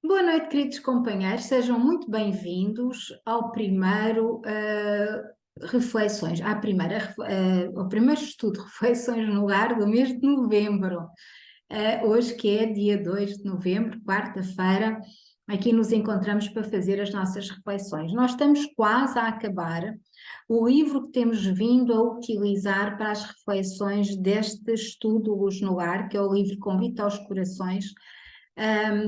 Boa noite, queridos companheiros, sejam muito bem-vindos ao primeiro reflexões, ao primeiro estudo de reflexões no lar do mês de novembro. Hoje, que é dia 2 de novembro, quarta-feira, aqui nos encontramos para fazer as nossas reflexões. Nós estamos quase a acabar o livro que temos vindo a utilizar para as reflexões deste estudo Luz no Lar, que é o livro Convite aos Corações,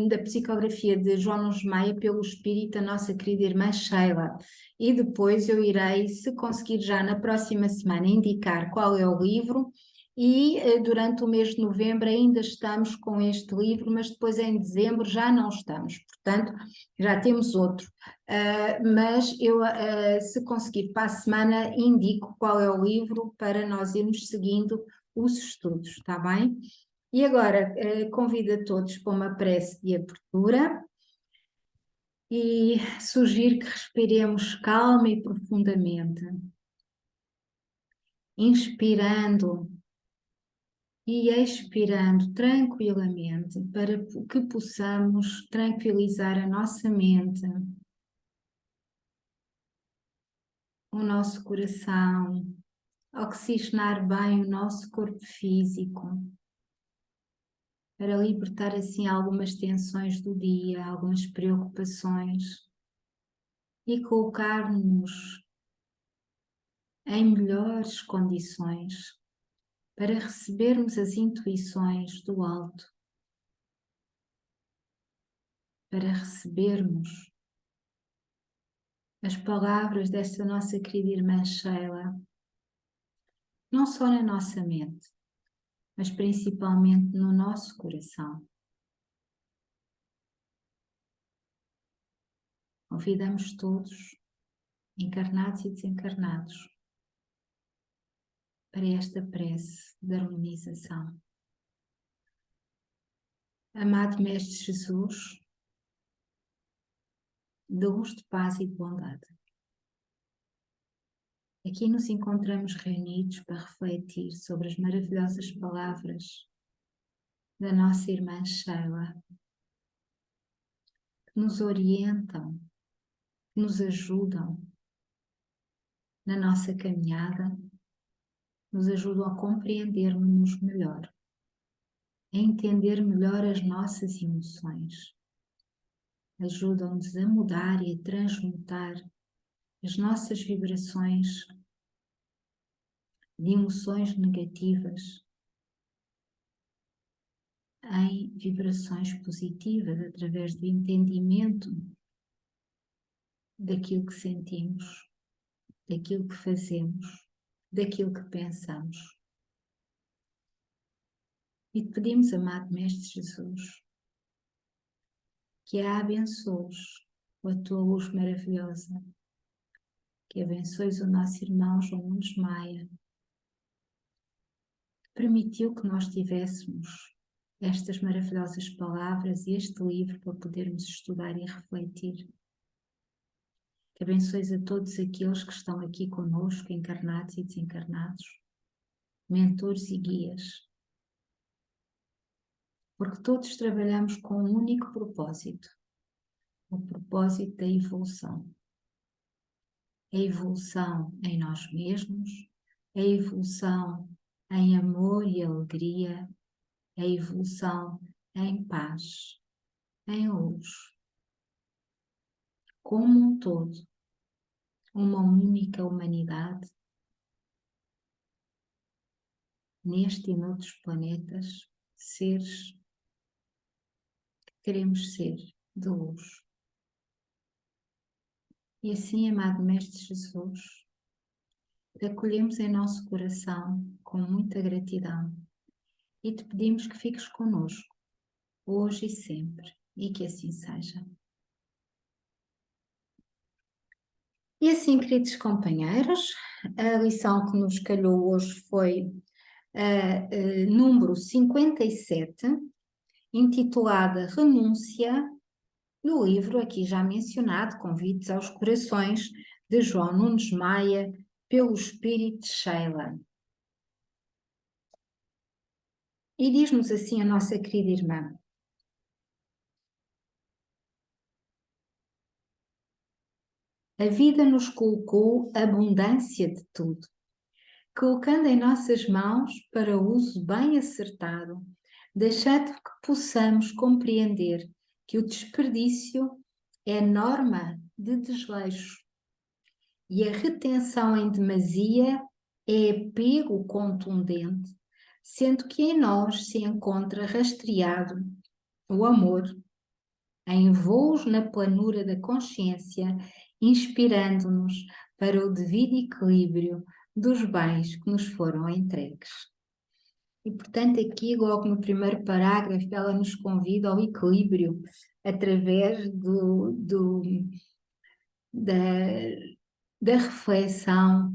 da psicografia de João Nunes Maia pelo espírito da nossa querida irmã Sheila. E depois eu irei, se conseguir já na próxima semana, indicar qual é o livro. E durante o mês de novembro ainda estamos com este livro, mas depois em dezembro já não estamos, portanto já temos outro. Mas eu, se conseguir para a semana, indico qual é o livro para nós irmos seguindo os estudos, está bem? E agora convido a todos para uma prece de abertura e sugiro que respiremos calma e profundamente, inspirando e expirando tranquilamente, para que possamos tranquilizar a nossa mente, o nosso coração, oxigenar bem o nosso corpo físico, para libertar assim algumas tensões do dia, algumas preocupações e colocar-nos em melhores condições para recebermos as intuições do alto, para recebermos as palavras desta nossa querida irmã Sheila, não só na nossa mente, mas principalmente no nosso coração. Convidamos todos, encarnados e desencarnados, para esta prece de harmonização. Amado Mestre Jesus, de luz, de paz e de bondade, aqui nos encontramos reunidos para refletir sobre as maravilhosas palavras da nossa irmã Sheila, que nos orientam, que nos ajudam na nossa caminhada, nos ajudam a compreendermos melhor, a entender melhor as nossas emoções, ajudam-nos a mudar e a transmutar as nossas vibrações de emoções negativas em vibrações positivas, através do entendimento daquilo que sentimos, daquilo que fazemos, daquilo que pensamos. E te pedimos, amado Mestre Jesus, que a abençoes com a tua luz maravilhosa, que abençoes o nosso irmão João Nunes Maia, que permitiu que nós tivéssemos estas maravilhosas palavras e este livro para podermos estudar e refletir. Que abençoes a todos aqueles que estão aqui conosco, encarnados e desencarnados, mentores e guias, porque todos trabalhamos com um único propósito, o propósito da evolução. A evolução em nós mesmos, a evolução em amor e alegria, a evolução em paz, em luz, como um todo, uma única humanidade, neste e noutros planetas, seres que queremos ser de luz. E assim, amado Mestre Jesus, te acolhemos em nosso coração com muita gratidão e te pedimos que fiques conosco, hoje e sempre, e que assim seja. E assim, queridos companheiros, a lição que nos calhou hoje foi a número 57, intitulada Renúncia, do livro aqui já mencionado, Convites aos Corações, de João Nunes Maia, pelo espírito de Sheila. E diz-nos assim a nossa querida irmã: A vida nos colocou abundância de tudo, colocando em nossas mãos para uso bem acertado, deixando que possamos compreender que o desperdício é norma de desleixo e a retenção em demasia é apego contundente, sendo que em nós se encontra rastreado o amor, em voos na planura da consciência, inspirando-nos para o devido equilíbrio dos bens que nos foram entregues. E, portanto, aqui, logo no primeiro parágrafo, ela nos convida ao equilíbrio através da, da reflexão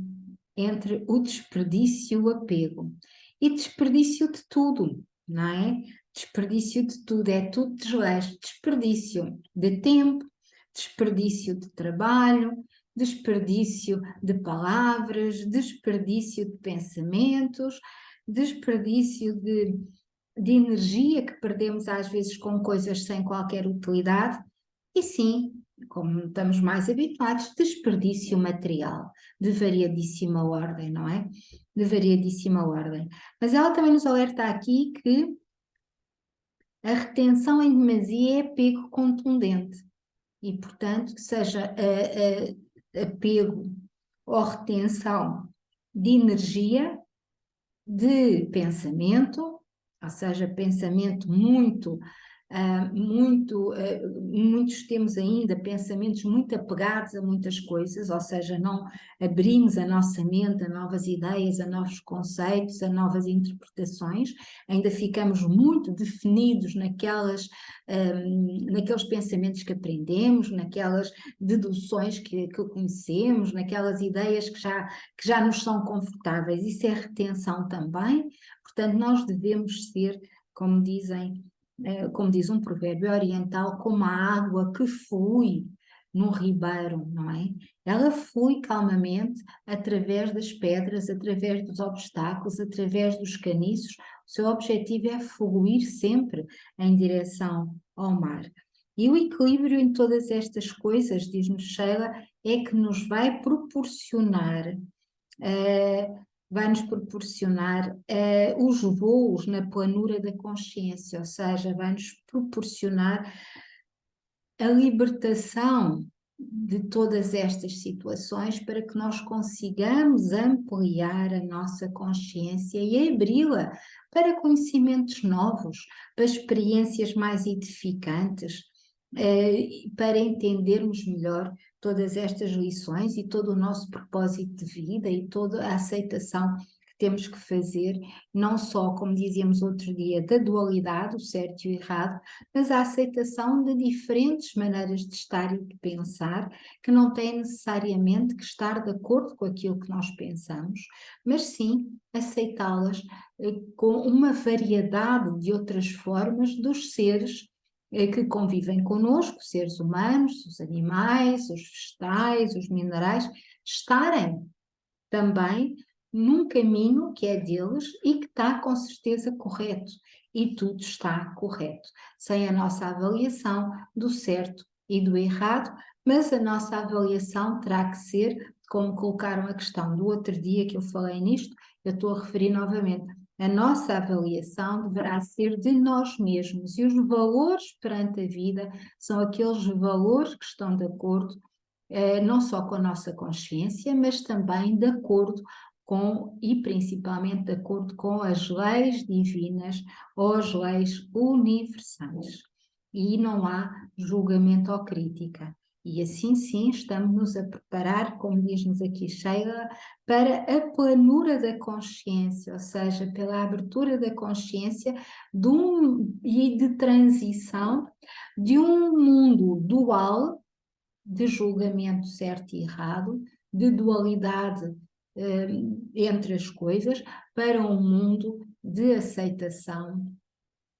entre o desperdício e o apego. E desperdício de tudo, não é? Desperdício de tudo, é tudo desleixo. Desperdício de tempo, desperdício de trabalho, desperdício de palavras, desperdício de pensamentos, desperdício de energia que perdemos às vezes com coisas sem qualquer utilidade. E sim, como estamos mais habituados, desperdício material de variadíssima ordem, não é? De variadíssima ordem. Mas ela também nos alerta aqui que a retenção em demasia é apego contundente e, portanto, que seja apego ou retenção de energia, de pensamento, ou seja, pensamento muitos temos ainda pensamentos muito apegados a muitas coisas, ou seja, não abrimos a nossa mente a novas ideias, a novos conceitos, a novas interpretações, ainda ficamos muito definidos naqueles pensamentos que aprendemos, naquelas deduções que conhecemos, naquelas ideias que já nos são confortáveis. Isso é retenção também, portanto, nós devemos ser, como diz um provérbio oriental, como a água que flui num ribeiro, não é? Ela flui calmamente através das pedras, através dos obstáculos, através dos caniços. O seu objetivo é fluir sempre em direção ao mar. E o equilíbrio em todas estas coisas, diz-nos Sheila, é que nos vai proporcionar vai-nos proporcionar os voos na planura da consciência, ou seja, vai-nos proporcionar a libertação de todas estas situações para que nós consigamos ampliar a nossa consciência e abri-la para conhecimentos novos, para experiências mais edificantes, para entendermos melhor todas estas lições e todo o nosso propósito de vida e toda a aceitação que temos que fazer, não só, como dizíamos outro dia, da dualidade, o certo e o errado, mas a aceitação de diferentes maneiras de estar e de pensar, que não têm necessariamente que estar de acordo com aquilo que nós pensamos, mas sim aceitá-las com uma variedade de outras formas dos seres que convivem connosco, seres humanos, os animais, os vegetais, os minerais, estarem também num caminho que é deles e que está com certeza correto. E tudo está correto, sem a nossa avaliação do certo e do errado, mas a nossa avaliação terá que ser, como colocaram a questão do outro dia que eu falei nisto, eu estou a referir novamente, a nossa avaliação deverá ser de nós mesmos e os valores perante a vida são aqueles valores que estão de acordo não só com a nossa consciência, mas também de acordo com, e principalmente de acordo com as leis divinas ou as leis universais. E não há julgamento ou crítica. E assim sim estamos-nos a preparar, como diz-nos aqui Sheila, para a planura da consciência, ou seja, pela abertura da consciência e de transição de um mundo dual de julgamento certo e errado, de dualidade entre as coisas, para um mundo de aceitação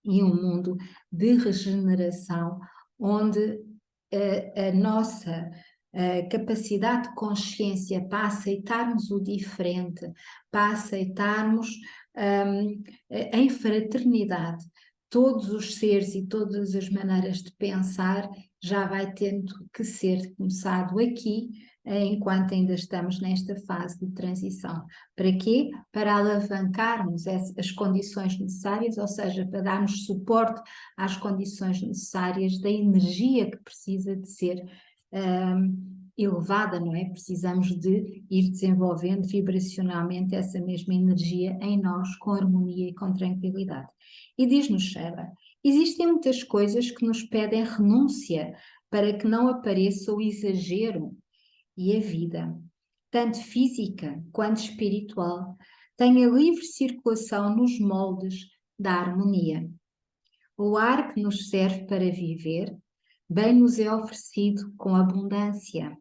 e um mundo de regeneração, onde a nossa capacidade de consciência para aceitarmos o diferente, para aceitarmos em fraternidade todos os seres e todas as maneiras de pensar já vai tendo que ser começado aqui, enquanto ainda estamos nesta fase de transição. Para quê? Para alavancarmos as condições necessárias, ou seja, para darmos suporte às condições necessárias da energia que precisa de ser elevada, não é? Precisamos de ir desenvolvendo vibracionalmente essa mesma energia em nós, com harmonia e com tranquilidade. E diz-nos Sheila, existem muitas coisas que nos pedem renúncia para que não apareça o exagero, e a vida, tanto física quanto espiritual, tenha livre circulação nos moldes da harmonia. O ar que nos serve para viver, bem nos é oferecido com abundância.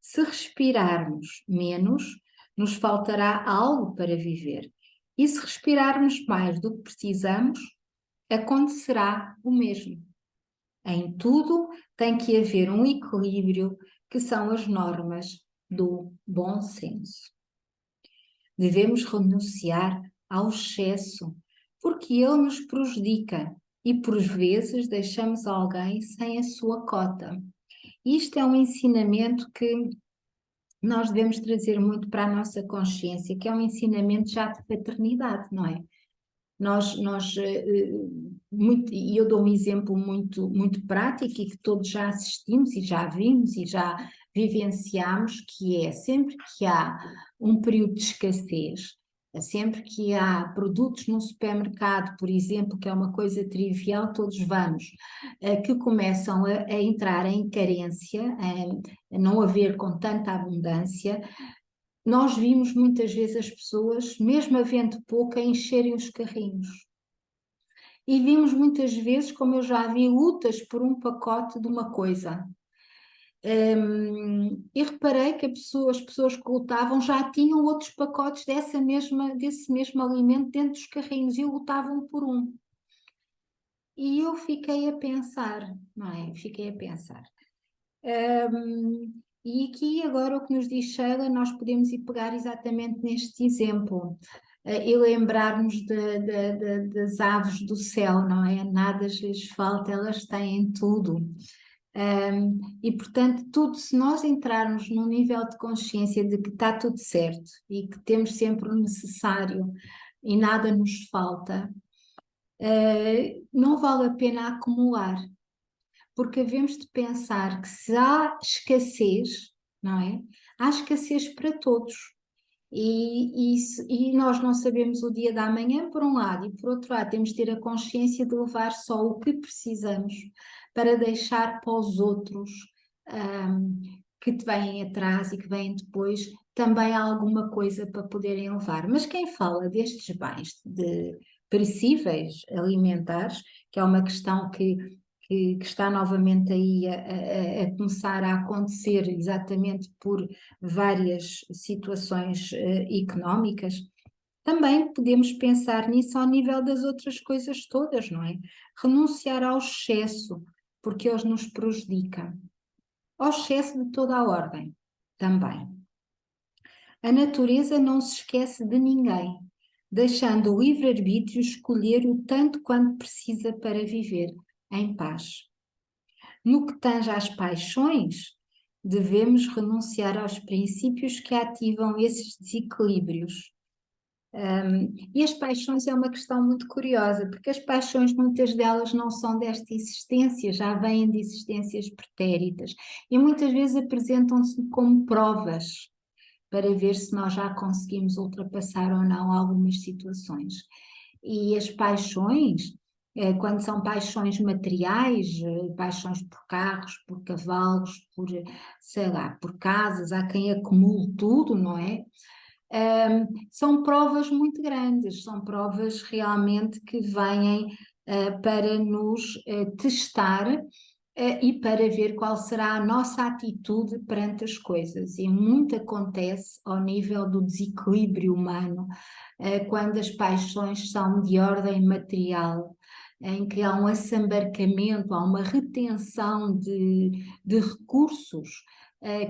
Se respirarmos menos, nos faltará algo para viver. E se respirarmos mais do que precisamos, acontecerá o mesmo. Em tudo tem que haver um equilíbrio, que são as normas do bom senso. Devemos renunciar ao excesso, porque ele nos prejudica e por vezes deixamos alguém sem a sua cota. Isto é um ensinamento que nós devemos trazer muito para a nossa consciência, que é um ensinamento já de paternidade, não é? E eu dou um exemplo muito prático e que todos já assistimos e já vimos e já vivenciamos, que é sempre que há um período de escassez, sempre que há produtos no supermercado, por exemplo, que é uma coisa trivial, todos vamos, que começam a entrar em carência, a não haver com tanta abundância. Nós vimos muitas vezes as pessoas, mesmo havendo pouco, a encherem os carrinhos. E vimos muitas vezes, como eu já vi, lutas por um pacote de uma coisa. E reparei que as pessoas que lutavam já tinham outros pacotes desse mesmo alimento dentro dos carrinhos e lutavam por um. E eu fiquei a pensar, não é? Fiquei a pensar. E aqui agora o que nos diz Sheila, nós podemos ir pegar exatamente neste exemplo e lembrarmos das aves do céu, não é? Nada lhes falta, elas têm tudo. E portanto, tudo, se nós entrarmos num nível de consciência de que está tudo certo e que temos sempre o necessário e nada nos falta, não vale a pena acumular, porque havemos de pensar que se há escassez, não é? Há escassez para todos. E nós não sabemos o dia da manhã, por um lado, e por outro lado, temos de ter a consciência de levar só o que precisamos para deixar para os outros que vêm atrás e que vêm depois também alguma coisa para poderem levar. Mas quem fala destes bens perecíveis alimentares, que é uma questão que está novamente aí a começar a acontecer exatamente por várias situações económicas, também podemos pensar nisso ao nível das outras coisas todas, não é? Renunciar ao excesso, porque eles nos prejudicam. Ao excesso de toda a ordem, também. A natureza não se esquece de ninguém, deixando o livre-arbítrio escolher o tanto quanto precisa para viver em paz. No que tange às paixões, devemos renunciar aos princípios que ativam esses desequilíbrios. E as paixões é uma questão muito curiosa, porque as paixões, muitas delas não são desta existência, já vêm de existências pretéritas, e muitas vezes apresentam-se como provas para ver se nós já conseguimos ultrapassar ou não algumas situações. E as paixões, quando são paixões materiais, paixões por carros, por cavalos, por, sei lá, por casas, há quem acumule tudo, não é? São provas muito grandes, são provas realmente que vêm para nos testar e para ver qual será a nossa atitude perante as coisas. E muito acontece ao nível do desequilíbrio humano, quando as paixões são de ordem material, em que há um assambarcamento, há uma retenção de recursos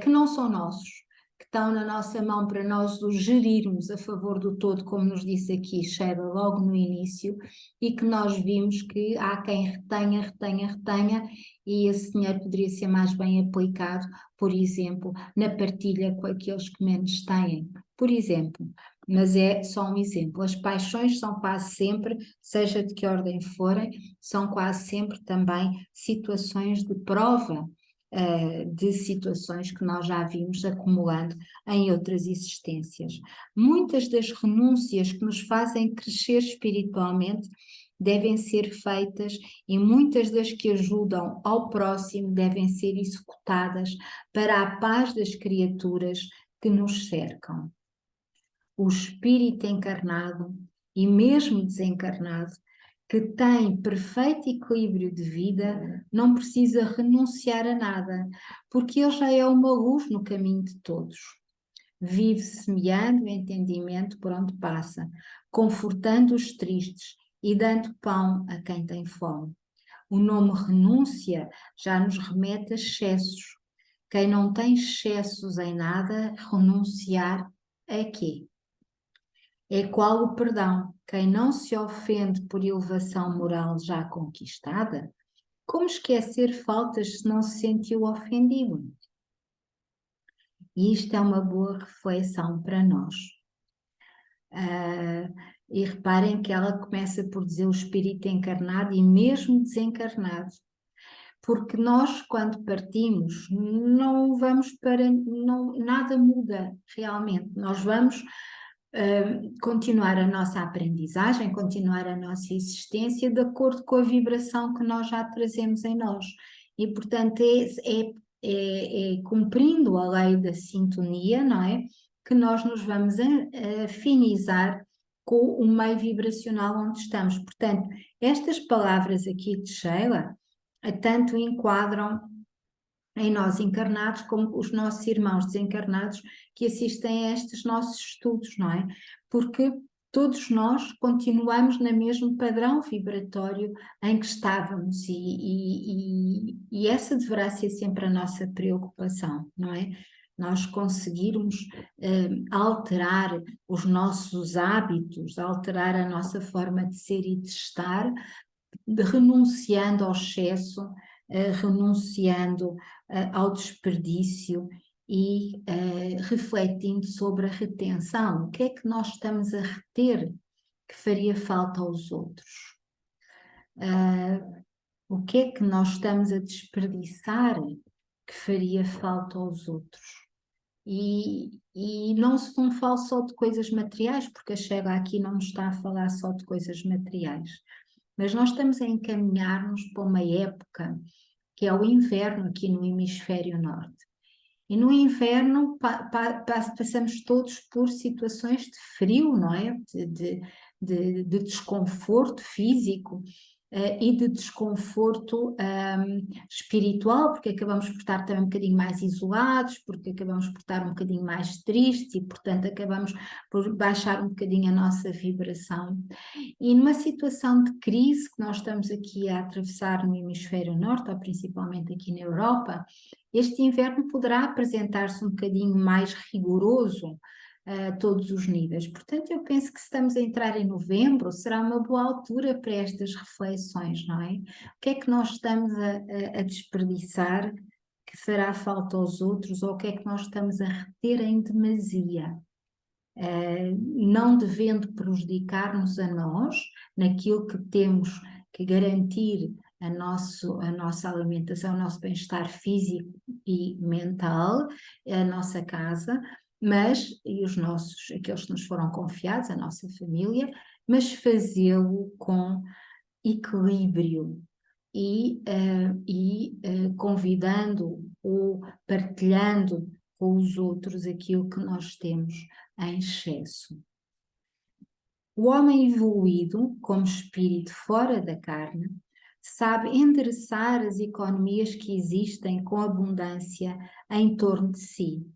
que não são nossos, que estão na nossa mão para nós os gerirmos a favor do todo, como nos disse aqui Sheila logo no início, e que nós vimos que há quem retenha, e esse dinheiro poderia ser mais bem aplicado, por exemplo, na partilha com aqueles que menos têm. Por exemplo, mas é só um exemplo. As paixões são quase sempre, seja de que ordem forem, são quase sempre também situações de prova, de situações que nós já vimos acumulando em outras existências. Muitas das renúncias que nos fazem crescer espiritualmente devem ser feitas, e muitas das que ajudam ao próximo devem ser executadas para a paz das criaturas que nos cercam. O espírito encarnado e mesmo desencarnado, que tem perfeito equilíbrio de vida, não precisa renunciar a nada, porque ele já é uma luz no caminho de todos. Vive semeando o entendimento por onde passa, confortando os tristes e dando pão a quem tem fome. O nome renúncia já nos remete a excessos. Quem não tem excessos em nada, renunciar a quê? É qual o perdão? Quem não se ofende por elevação moral já conquistada, como esquecer faltas se não se sentiu ofendido? E isto é uma boa reflexão para nós. E reparem que ela começa por dizer o espírito encarnado e mesmo desencarnado, porque nós, quando partimos, não vamos para. Não, nada muda realmente. Nós vamos continuar a nossa aprendizagem, continuar a nossa existência de acordo com a vibração que nós já trazemos em nós. E, portanto, é cumprindo a lei da sintonia, não é? Que nós nos vamos afinizar com o meio vibracional onde estamos. Portanto, estas palavras aqui de Sheila tanto enquadram em nós encarnados como os nossos irmãos desencarnados que assistem a estes nossos estudos, não é? Porque todos nós continuamos no mesmo padrão vibratório em que estávamos e essa deverá ser sempre a nossa preocupação, não é? Nós conseguirmos alterar os nossos hábitos, alterar a nossa forma de ser e de estar, renunciando ao excesso, renunciando ao desperdício e refletindo sobre a retenção. O que é que nós estamos a reter que faria falta aos outros? O que é que nós estamos a desperdiçar que faria falta aos outros? E não falo só de coisas materiais, porque a Sheila aqui não nos está a falar só de coisas materiais, mas nós estamos a encaminhar-nos para uma época que é o inverno aqui no hemisfério norte. E no inverno passamos todos por situações de frio, não é? De desconforto físico e de desconforto espiritual, porque acabamos por estar também um bocadinho mais isolados, porque acabamos por estar um bocadinho mais tristes e, portanto, acabamos por baixar um bocadinho a nossa vibração. E numa situação de crise que nós estamos aqui a atravessar no hemisfério norte, ou principalmente aqui na Europa, este inverno poderá apresentar-se um bocadinho mais rigoroso a todos os níveis. Portanto, eu penso que se estamos a entrar em novembro, será uma boa altura para estas reflexões, não é? O que é que nós estamos a desperdiçar que fará falta aos outros, ou o que é que nós estamos a reter em demasia? Não devendo prejudicar-nos a nós, naquilo que temos que garantir a nossa alimentação, o nosso bem-estar físico e mental, a nossa casa, mas, e os nossos, aqueles que nos foram confiados, a nossa família, mas fazê-lo com equilíbrio convidando ou partilhando com os outros aquilo que nós temos em excesso. O homem evoluído, como espírito fora da carne, sabe endereçar as economias que existem com abundância em torno de si.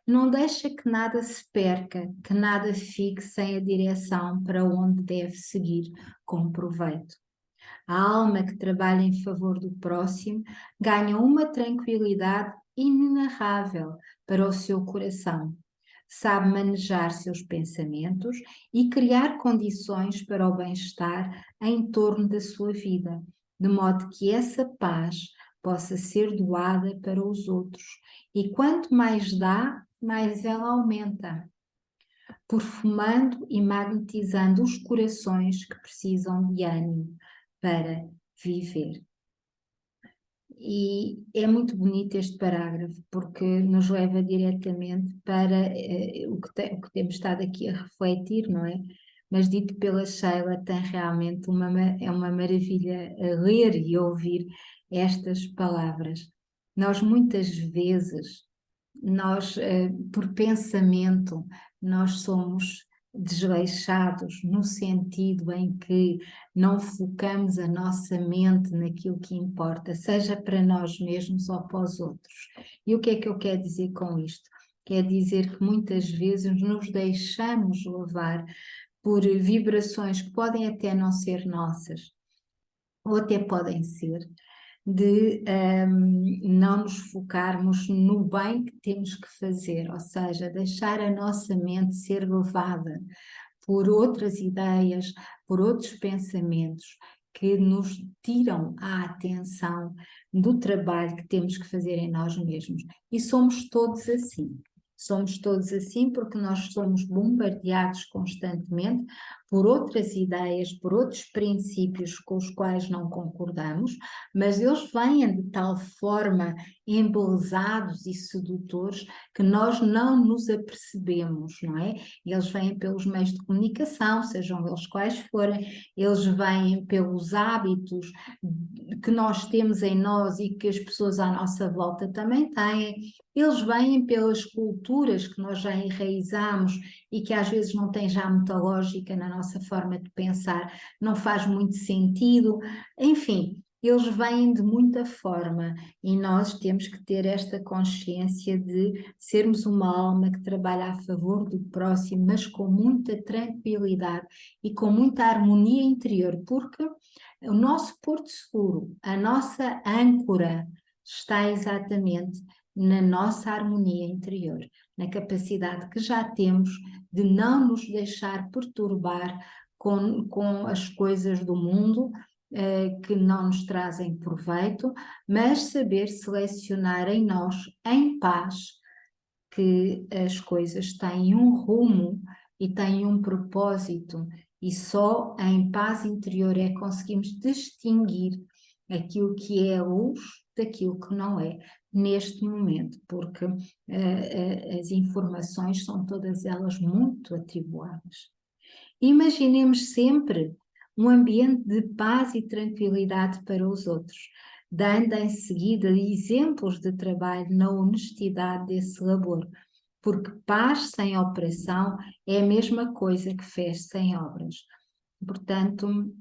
Não deixa que nada se perca, que nada fique sem a direção para onde deve seguir com proveito. A alma que trabalha em favor do próximo ganha uma tranquilidade inenarrável para o seu coração. sabe manejar seus pensamentos e criar condições para o bem-estar em torno da sua vida, de modo que essa paz possa ser doada para os outros. E quanto mais dá, mais ela aumenta, perfumando e magnetizando os corações que precisam de ânimo para viver. E é muito bonito este parágrafo, porque nos leva diretamente para o que temos estado aqui a refletir, não é? Mas dito pela Sheila, tem realmente é uma maravilha ler e ouvir estas palavras. Nós muitas vezes, por pensamento, nós somos desleixados no sentido em que não focamos a nossa mente naquilo que importa, seja para nós mesmos ou para os outros. E o que é que eu quero dizer com isto? Quer dizer que muitas vezes nos deixamos levar por vibrações que podem até não ser nossas, ou até podem ser, de não nos focarmos no bem que temos que fazer, ou seja, deixar a nossa mente ser levada por outras ideias, por outros pensamentos que nos tiram a atenção do trabalho que temos que fazer em nós mesmos. E somos todos assim. Somos todos assim porque nós somos bombardeados constantemente por outras ideias, por outros princípios com os quais não concordamos, mas eles vêm de tal forma embelezados e sedutores que nós não nos apercebemos, não é? Eles vêm pelos meios de comunicação, sejam eles quais forem, eles vêm pelos hábitos que nós temos em nós e que as pessoas à nossa volta também têm, eles vêm pelas culturas que nós já enraizamos e que às vezes não têm já muita lógica na nossa forma de pensar, não faz muito sentido, enfim. Eles vêm de muita forma e nós temos que ter esta consciência de sermos uma alma que trabalha a favor do próximo, mas com muita tranquilidade e com muita harmonia interior, porque o nosso porto seguro, a nossa âncora está exatamente na nossa harmonia interior, na capacidade que já temos de não nos deixar perturbar com as coisas do mundo, que não nos trazem proveito, mas saber selecionar em nós, em paz, que as coisas têm um rumo e têm um propósito, e só em paz interior é que conseguimos distinguir aquilo que é luz daquilo que não é, neste momento, porque as informações são todas elas muito atribuladas. Imaginemos sempre um ambiente de paz e tranquilidade para os outros, dando em seguida exemplos de trabalho na honestidade desse labor, porque paz sem operação é a mesma coisa que fé sem obras. Portanto,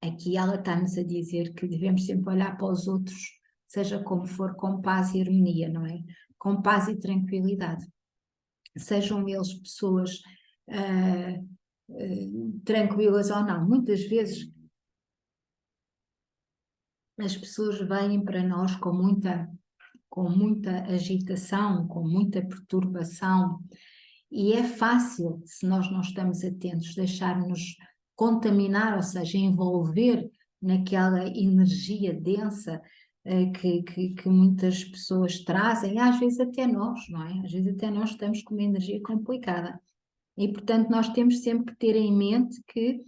aqui ela está-nos a dizer que devemos sempre olhar para os outros, seja como for, com paz e harmonia, não é? Com paz e tranquilidade. Sejam eles pessoas tranquilas ou não. Muitas vezes as pessoas vêm para nós com muita agitação, com muita perturbação, e é fácil, se nós não estamos atentos, deixar-nos contaminar, ou seja, envolver naquela energia densa que muitas pessoas trazem, às vezes até nós, não é? Às vezes até nós estamos com uma energia complicada. E, portanto, nós temos sempre que ter em mente que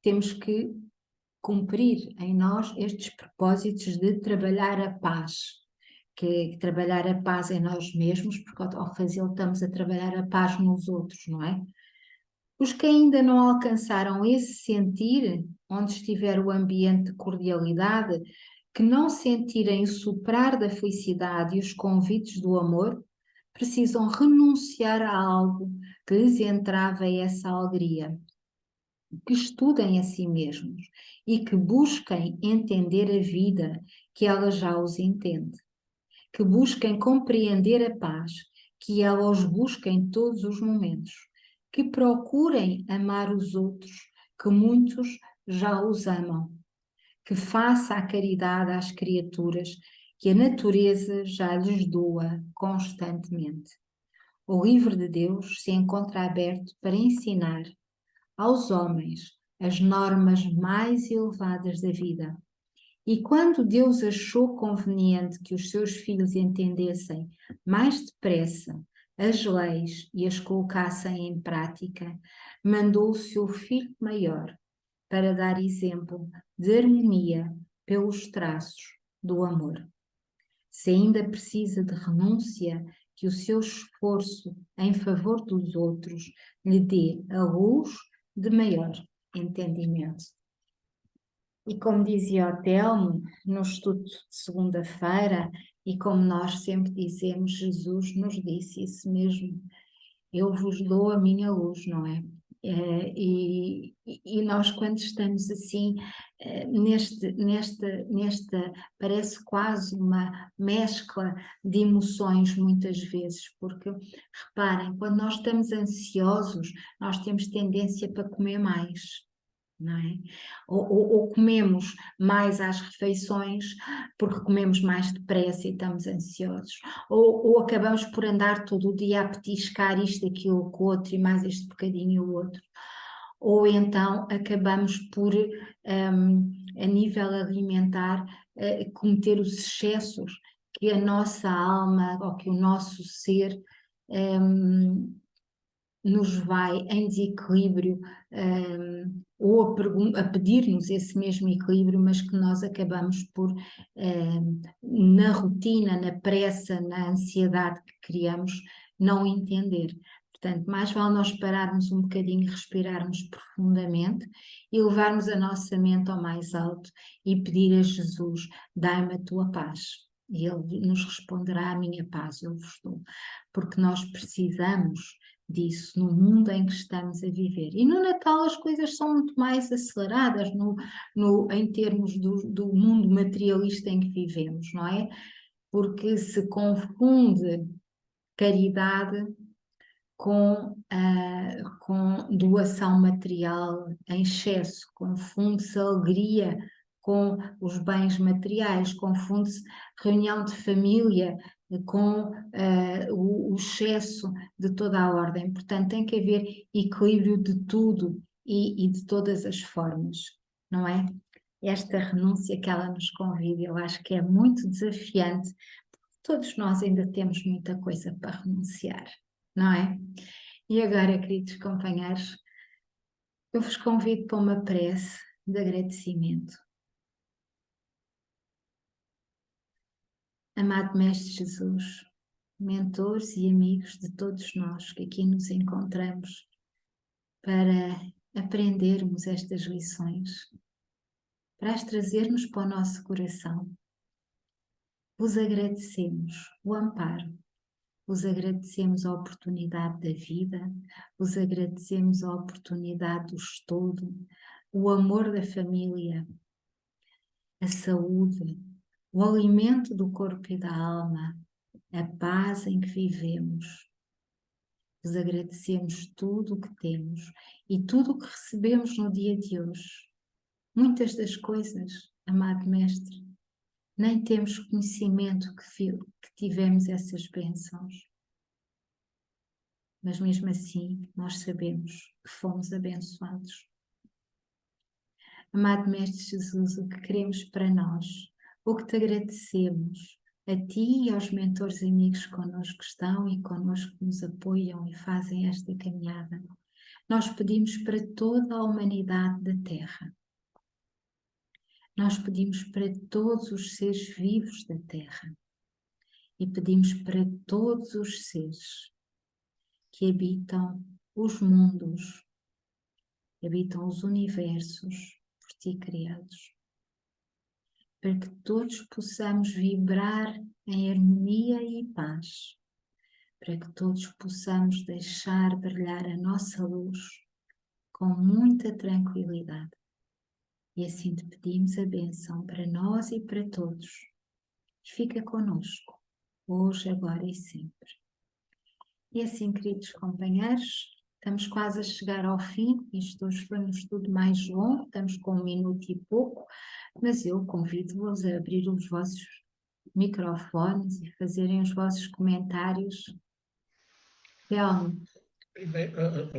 temos que cumprir em nós estes propósitos de trabalhar a paz, que é trabalhar a paz em nós mesmos, porque ao fazê-lo estamos a trabalhar a paz nos outros, não é? Os que ainda não alcançaram esse sentir, onde estiver o ambiente de cordialidade, que não sentirem o soprar da felicidade e os convites do amor, precisam renunciar a algo que lhes entrava essa alegria, que estudem a si mesmos e que busquem entender a vida que ela já os entende, que busquem compreender a paz que ela os busca em todos os momentos, que procurem amar os outros, que muitos já os amam, que faça a caridade às criaturas que a natureza já lhes doa constantemente. O livro de Deus se encontra aberto para ensinar aos homens as normas mais elevadas da vida. E quando Deus achou conveniente que os seus filhos entendessem mais depressa as leis e as colocassem em prática, mandou o seu filho maior para dar exemplo de harmonia pelos traços do amor. Se ainda precisa de renúncia, que o seu esforço em favor dos outros lhe dê a luz de maior entendimento. E como dizia o Telmo, no estudo de segunda-feira, e como nós sempre dizemos, Jesus nos disse isso mesmo: eu vos dou a minha luz, não é? E nós, quando estamos assim, nesta, parece quase uma mescla de emoções, muitas vezes, porque reparem, quando nós estamos ansiosos, nós temos tendência para comer mais. Não é? Ou comemos mais às refeições porque comemos mais depressa e estamos ansiosos, ou acabamos por andar todo o dia a petiscar isto, aquilo, com o outro, e mais este bocadinho e o outro, ou então acabamos por, a nível alimentar, cometer os excessos que a nossa alma ou que o nosso ser nos vai em desequilíbrio, ou a pedir-nos esse mesmo equilíbrio, mas que nós acabamos por, na rotina, na pressa, na ansiedade que criamos, não entender. Portanto, mais vale nós pararmos um bocadinho, respirarmos profundamente e levarmos a nossa mente ao mais alto e pedir a Jesus: dai-me a tua paz. E Ele nos responderá: a minha paz eu vos dou. Porque nós precisamos disso no mundo em que estamos a viver. E no Natal as coisas são muito mais aceleradas em termos do mundo materialista em que vivemos, não é? Porque se confunde caridade com doação material em excesso, confunde-se alegria com os bens materiais, confunde-se reunião de família com o excesso de toda a ordem. Portanto, tem que haver equilíbrio de tudo e de todas as formas, não é? Esta renúncia que ela nos convida, eu acho que é muito desafiante. Todos nós ainda temos muita coisa para renunciar, não é? E agora, queridos companheiros, eu vos convido para uma prece de agradecimento. Amado Mestre Jesus, mentores e amigos de todos nós que aqui nos encontramos para aprendermos estas lições, para as trazermos para o nosso coração, vos agradecemos o amparo, vos agradecemos a oportunidade da vida, vos agradecemos a oportunidade do estudo, o amor da família, a saúde, o alimento do corpo e da alma, a paz em que vivemos. Vos agradecemos tudo o que temos e tudo o que recebemos no dia de hoje. Muitas das coisas, amado Mestre, nem temos conhecimento que tivemos essas bênçãos. Mas mesmo assim, nós sabemos que fomos abençoados. Amado Mestre Jesus, o que queremos para nós, o que te agradecemos, a ti e aos mentores amigos que connosco estão e connosco que nos apoiam e fazem esta caminhada, nós pedimos para toda a humanidade da Terra. Nós pedimos para todos os seres vivos da Terra. E pedimos para todos os seres que habitam os mundos, habitam os universos por ti criados, para que todos possamos vibrar em harmonia e paz, para que todos possamos deixar brilhar a nossa luz com muita tranquilidade. E assim te pedimos a bênção para nós e para todos. E fica conosco, hoje, agora e sempre. E assim, queridos companheiros, estamos quase a chegar ao fim. Isto hoje foi um estudo mais longo, estamos com 1 minuto e pouco, mas eu convido-vos a abrir os vossos microfones e fazerem os vossos comentários. Telmo, Primeiro,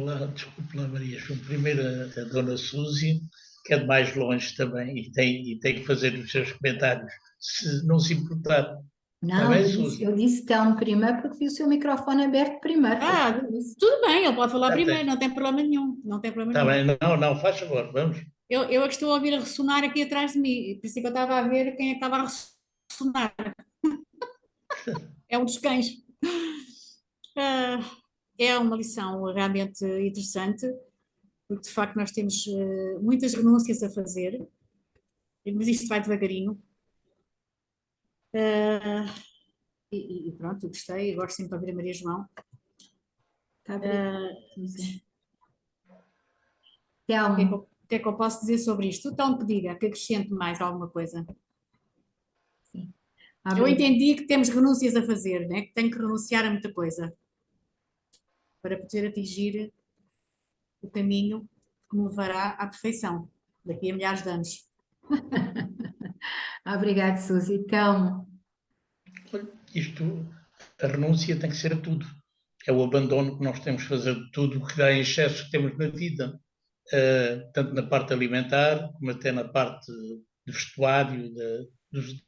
lá, desculpe lá, Maria João. Primeiro a Dona Suzy, que é de mais longe também, e tem que fazer os seus comentários, se não se importar. Está não, bem, Suzy? eu disse Telmo primeiro porque vi o seu microfone aberto primeiro, foi só Ah, isso. tudo bem, ele pode falar Está primeiro, bem, não tem problema nenhum, não tem problema tá nenhum. bem. Não, não, faz favor, vamos. Eu é que estou a ouvir a ressonar aqui atrás de mim, por isso é que eu estava a ver quem é que estava a ressonar. É um dos cães. Ah, é uma lição realmente interessante, porque de facto nós temos muitas renúncias a fazer, mas isto vai devagarinho. Ah, e pronto, eu gostei, eu gosto sempre de ouvir a Maria João. Está obrigada, Ah, Suzy. o Telmo, que é que eu posso dizer sobre isto? Então, que diga, que acrescente mais alguma coisa. sim, Eu obrigada. entendi que temos renúncias a fazer, né? Que tenho que renunciar a muita coisa para poder atingir o caminho que me levará à perfeição daqui a milhares de anos. Obrigada, Suzy. Telmo, Olha, isto, a renúncia tem que ser a tudo. É o abandono que nós temos que fazer de tudo o que dá em excesso que temos na vida. Tanto na parte alimentar, como até na parte de vestuário, dos